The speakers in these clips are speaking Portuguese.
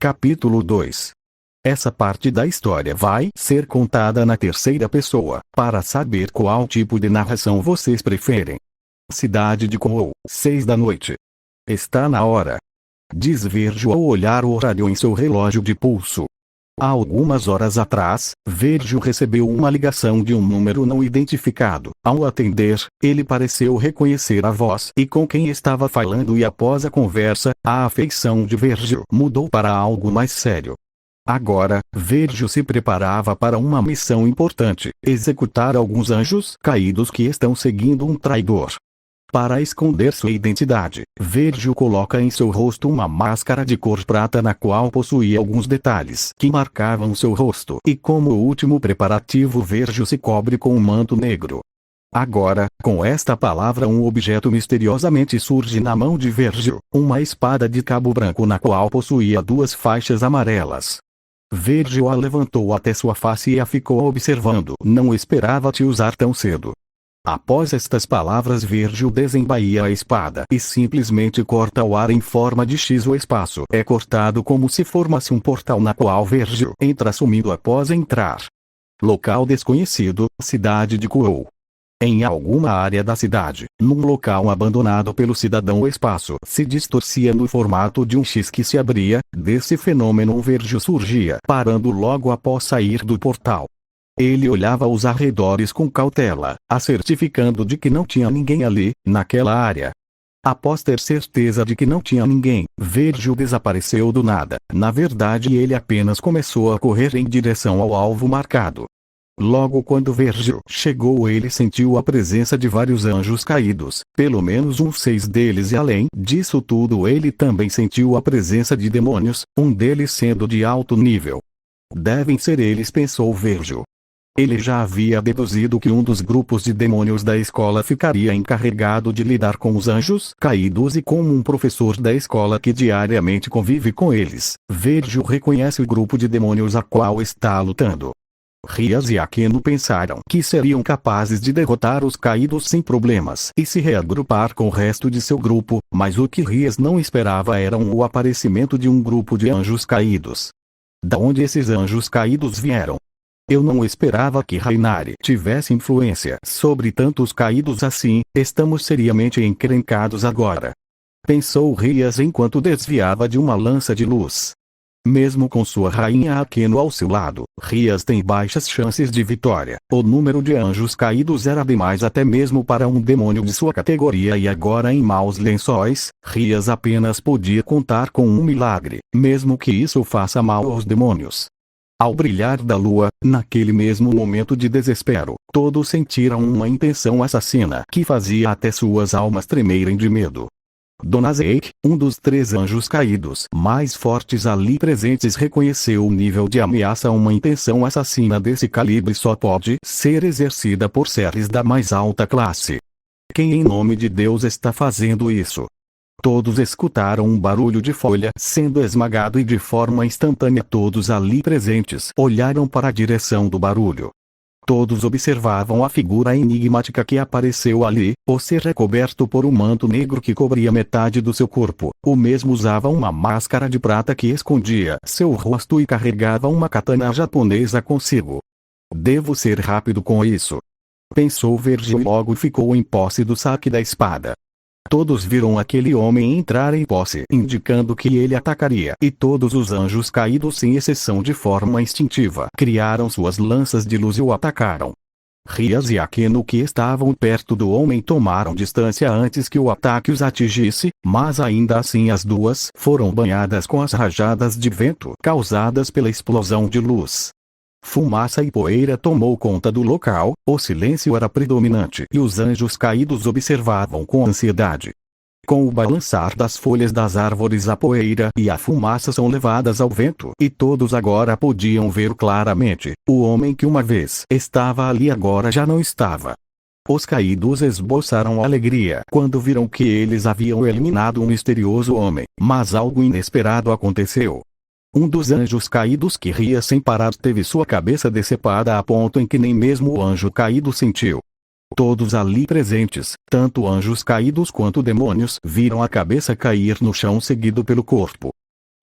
Capítulo 2. Essa parte da história vai ser contada na terceira pessoa, para saber qual tipo de narração vocês preferem. Cidade de Coal, 6 da noite. Está na hora. Diz Virgil ao olhar o horário em seu relógio de pulso. Há algumas horas atrás, Virgil recebeu uma ligação de um número não identificado. Ao atender, ele pareceu reconhecer a voz e com quem estava falando, e após a conversa, a afeição de Virgil mudou para algo mais sério. Agora, Virgil se preparava para uma missão importante: executar alguns anjos caídos que estão seguindo um traidor. Para esconder sua identidade, Virgil coloca em seu rosto uma máscara de cor prata na qual possuía alguns detalhes que marcavam seu rosto, e como último preparativo Virgil se cobre com um manto negro. Agora, com esta palavra, um objeto misteriosamente surge na mão de Virgil, uma espada de cabo branco na qual possuía duas faixas amarelas. Virgil a levantou até sua face e a ficou observando. Não esperava te usar tão cedo. Após estas palavras, Virgil desembaía a espada e simplesmente corta o ar em forma de X. O espaço é cortado como se formasse um portal na qual Virgil entra sumindo após entrar. Local desconhecido, cidade de Coal. Em alguma área da cidade, num local abandonado pelo cidadão, o espaço se distorcia no formato de um X que se abria. Desse fenômeno, um Virgil surgia, parando logo após sair do portal. Ele olhava os arredores com cautela, certificando de que não tinha ninguém ali, naquela área. Após ter certeza de que não tinha ninguém, Virgil desapareceu do nada. Na verdade, ele apenas começou a correr em direção ao alvo marcado. Logo quando Virgil chegou, ele sentiu a presença de vários anjos caídos, pelo menos uns 6 deles, e além disso tudo ele também sentiu a presença de demônios, um deles sendo de alto nível. Devem ser eles, pensou Virgil. Ele já havia deduzido que um dos grupos de demônios da escola ficaria encarregado de lidar com os anjos caídos, e como um professor da escola que diariamente convive com eles, Virgil reconhece o grupo de demônios a qual está lutando. Rias e Aqueno pensaram que seriam capazes de derrotar os caídos sem problemas e se reagrupar com o resto de seu grupo, mas o que Rias não esperava era o aparecimento de um grupo de anjos caídos. Da onde esses anjos caídos vieram? Eu não esperava que Rainari tivesse influência sobre tantos caídos assim. Estamos seriamente encrencados agora, pensou Rias enquanto desviava de uma lança de luz. Mesmo com sua rainha Aqueno ao seu lado, Rias tem baixas chances de vitória. O número de anjos caídos era demais até mesmo para um demônio de sua categoria, e agora, em maus lençóis, Rias apenas podia contar com um milagre, mesmo que isso faça mal aos demônios. Ao brilhar da lua, naquele mesmo momento de desespero, todos sentiram uma intenção assassina que fazia até suas almas tremerem de medo. Dona Zeke, um dos 3 anjos caídos mais fortes ali presentes, reconheceu o nível de ameaça. Uma intenção assassina desse calibre só pode ser exercida por seres da mais alta classe. Quem em nome de Deus está fazendo isso? Todos escutaram um barulho de folha sendo esmagado e de forma instantânea todos ali presentes olharam para a direção do barulho. Todos observavam a figura enigmática que apareceu ali. O ser recoberto por um manto negro que cobria metade do seu corpo. O mesmo usava uma máscara de prata que escondia seu rosto e carregava uma katana japonesa consigo. Devo ser rápido com isso, pensou Virgil, e logo ficou em posse do saque da espada. Todos viram aquele homem entrar em posse, indicando que ele atacaria, e todos os anjos caídos, sem exceção, de forma instintiva, criaram suas lanças de luz e o atacaram. Rias e Aqueno, que estavam perto do homem, tomaram distância antes que o ataque os atingisse, mas ainda assim as duas foram banhadas com as rajadas de vento causadas pela explosão de luz. Fumaça e poeira tomou conta do local. O silêncio era predominante e os anjos caídos observavam com ansiedade. Com o balançar das folhas das árvores, a poeira e a fumaça são levadas ao vento, e todos agora podiam ver claramente. O homem que uma vez estava ali agora já não estava. Os caídos esboçaram alegria quando viram que eles haviam eliminado um misterioso homem, mas algo inesperado aconteceu. Um dos anjos caídos que ria sem parar teve sua cabeça decepada a ponto em que nem mesmo o anjo caído sentiu. Todos ali presentes, tanto anjos caídos quanto demônios, viram a cabeça cair no chão seguido pelo corpo.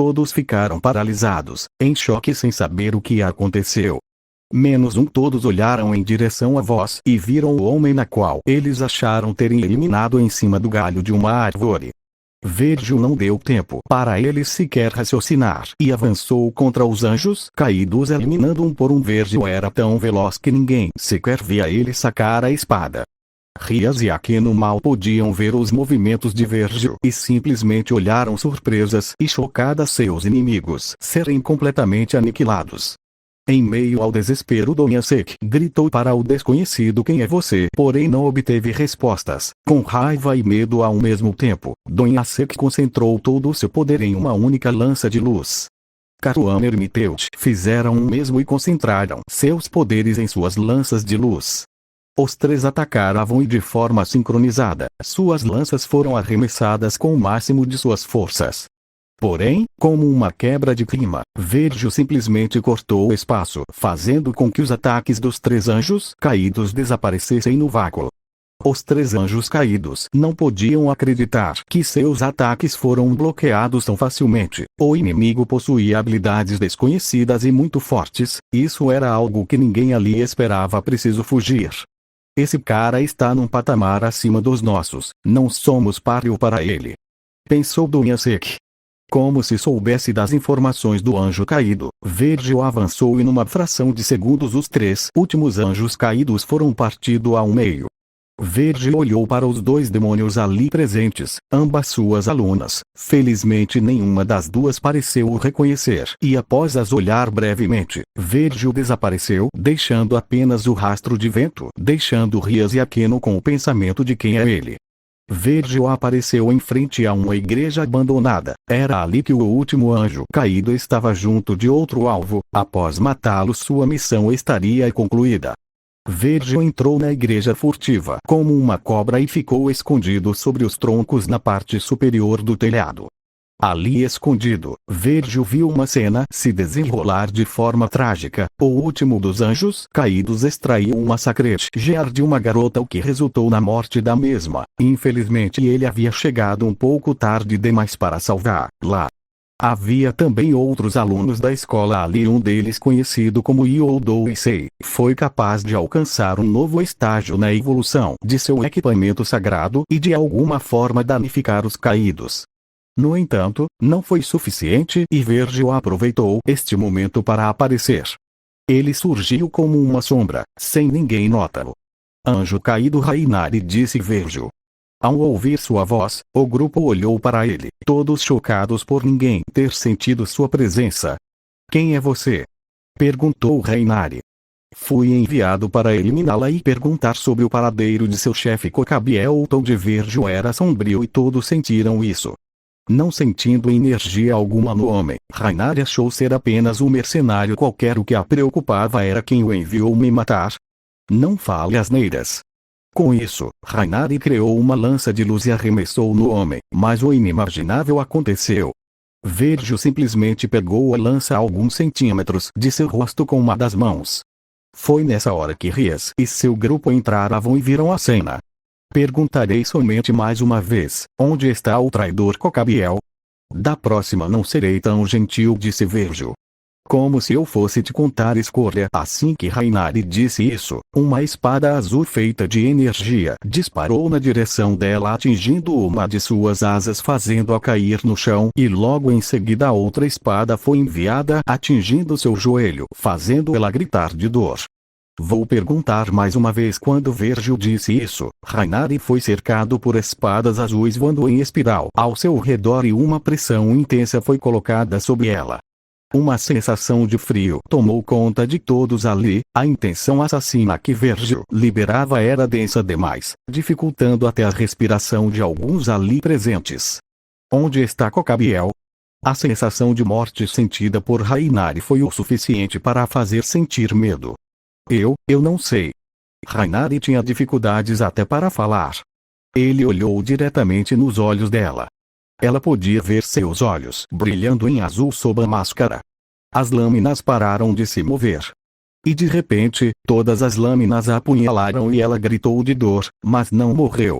Todos ficaram paralisados, em choque sem saber o que aconteceu. Menos um, todos olharam em direção à voz e viram o homem na qual eles acharam terem eliminado em cima do galho de uma árvore. Virgil não deu tempo para ele sequer raciocinar e avançou contra os anjos caídos, eliminando um por um. Virgil era tão veloz que ninguém sequer via ele sacar a espada. Rias e Aqueno mal podiam ver os movimentos de Virgil e simplesmente olharam surpresas e chocadas seus inimigos serem completamente aniquilados. Em meio ao desespero, Donhasek gritou para o desconhecido: quem é você? Porém não obteve respostas. Com raiva e medo ao mesmo tempo, Donhasek concentrou todo o seu poder em uma única lança de luz. Caruana e Miteut fizeram o mesmo e concentraram seus poderes em suas lanças de luz. Os três atacaram de forma sincronizada. Suas lanças foram arremessadas com o máximo de suas forças. Porém, como uma quebra de clima, Virgil simplesmente cortou o espaço, fazendo com que os ataques dos três anjos caídos desaparecessem no vácuo. Os três anjos caídos não podiam acreditar que seus ataques foram bloqueados tão facilmente. O inimigo possuía habilidades desconhecidas e muito fortes. Isso era algo que ninguém ali esperava. Preciso fugir. Esse cara está num patamar acima dos nossos. Não somos páreo para ele, pensou Donhasek. Como se soubesse das informações do anjo caído, Virgil avançou e numa fração de segundos os três últimos anjos caídos foram partidos ao meio. Virgil olhou para os dois demônios ali presentes, ambas suas alunas. Felizmente nenhuma das duas pareceu o reconhecer e após as olhar brevemente, Virgil desapareceu, deixando apenas o rastro de vento, deixando Rias e Aqueno com o pensamento de quem é ele. Virgil apareceu em frente a uma igreja abandonada. Era ali que o último anjo caído estava junto de outro alvo. Após matá-lo, sua missão estaria concluída. Virgil entrou na igreja furtiva como uma cobra e ficou escondido sobre os troncos na parte superior do telhado. Ali escondido, Virgil viu uma cena se desenrolar de forma trágica. O último dos anjos caídos extraiu uma sacrete gear de uma garota, o que resultou na morte da mesma. Infelizmente ele havia chegado um pouco tarde demais para salvá-la. Havia também outros alunos da escola ali. Um deles, conhecido como Yodo Issei, foi capaz de alcançar um novo estágio na evolução de seu equipamento sagrado e de alguma forma danificar os caídos. No entanto, não foi suficiente e Virgil aproveitou este momento para aparecer. Ele surgiu como uma sombra, sem ninguém notá-lo. Anjo caído Rainari, disse Virgil. Ao ouvir sua voz, o grupo olhou para ele, todos chocados por ninguém ter sentido sua presença. Quem é você? Perguntou Rainari. Fui enviado para eliminá-la e perguntar sobre o paradeiro de seu chefe Cocabiel. O tom de Virgil era sombrio e todos sentiram isso. Não sentindo energia alguma no homem, Rainari achou ser apenas um mercenário qualquer. O que a preocupava era quem o enviou me matar. Não fale asneiras. Com isso, Rainari criou uma lança de luz e arremessou no homem, mas o inimaginável aconteceu. Virgil simplesmente pegou a lança a alguns centímetros de seu rosto com uma das mãos. Foi nessa hora que Rias e seu grupo entraram e viram a cena. Perguntarei somente mais uma vez: onde está o traidor Cocabiel? Da próxima não serei tão gentil, disse Virgil. Como se eu fosse te contar, escolha. Assim que Rainari disse isso, uma espada azul feita de energia disparou na direção dela, atingindo uma de suas asas, fazendo-a cair no chão, e logo em seguida a outra espada foi enviada, atingindo seu joelho, fazendo ela gritar de dor. Vou perguntar mais uma vez. Quando Virgil disse isso, Rainari foi cercado por espadas azuis voando em espiral ao seu redor e uma pressão intensa foi colocada sobre ela. Uma sensação de frio tomou conta de todos ali. A intenção assassina que Virgil liberava era densa demais, dificultando até a respiração de alguns ali presentes. Onde está Cocabiel? A sensação de morte sentida por Rainari foi o suficiente para a fazer sentir medo. Eu não sei. Rainari tinha dificuldades até para falar. Ele olhou diretamente nos olhos dela. Ela podia ver seus olhos brilhando em azul sob a máscara. As lâminas pararam de se mover. E de repente, todas as lâminas a apunhalaram e ela gritou de dor, mas não morreu.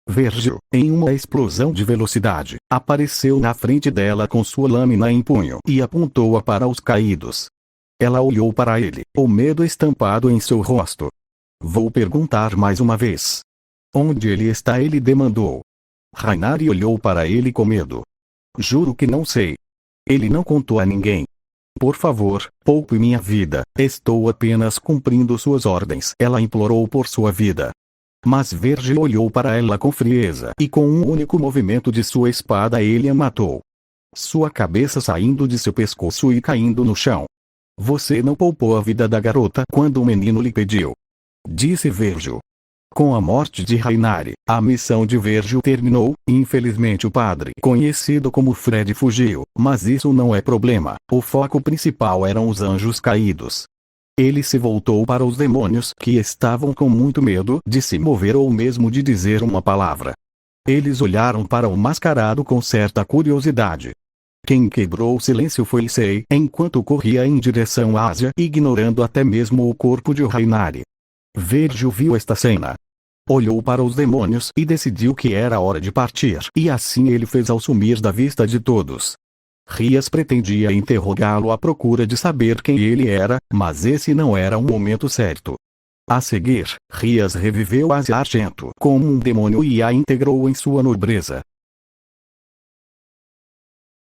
Virgil, em uma explosão de velocidade, apareceu na frente dela com sua lâmina em punho e apontou-a para os caídos. Ela olhou para ele, o medo estampado em seu rosto. Vou perguntar mais uma vez. Onde ele está? Ele demandou. Rainari olhou para ele com medo. Juro que não sei. Ele não contou a ninguém. Por favor, poupe minha vida, estou apenas cumprindo suas ordens. Ela implorou por sua vida. Mas Virgil olhou para ela com frieza e com um único movimento de sua espada ele a matou. Sua cabeça saindo de seu pescoço e caindo no chão. Você não poupou a vida da garota quando o menino lhe pediu. Disse Virgil. Com a morte de Rainari, a missão de Virgil terminou. Infelizmente o padre conhecido como Fred fugiu, mas isso não é problema. O foco principal eram os anjos caídos. Ele se voltou para os demônios que estavam com muito medo de se mover ou mesmo de dizer uma palavra. Eles olharam para o mascarado com certa curiosidade. Quem quebrou o silêncio foi Issei, enquanto corria em direção à Ásia, ignorando até mesmo o corpo de Rainari. Virgil viu esta cena. Olhou para os demônios e decidiu que era hora de partir, e assim ele fez ao sumir da vista de todos. Rias pretendia interrogá-lo à procura de saber quem ele era, mas esse não era o momento certo. A seguir, Rias reviveu Asia Argento como um demônio e a integrou em sua nobreza.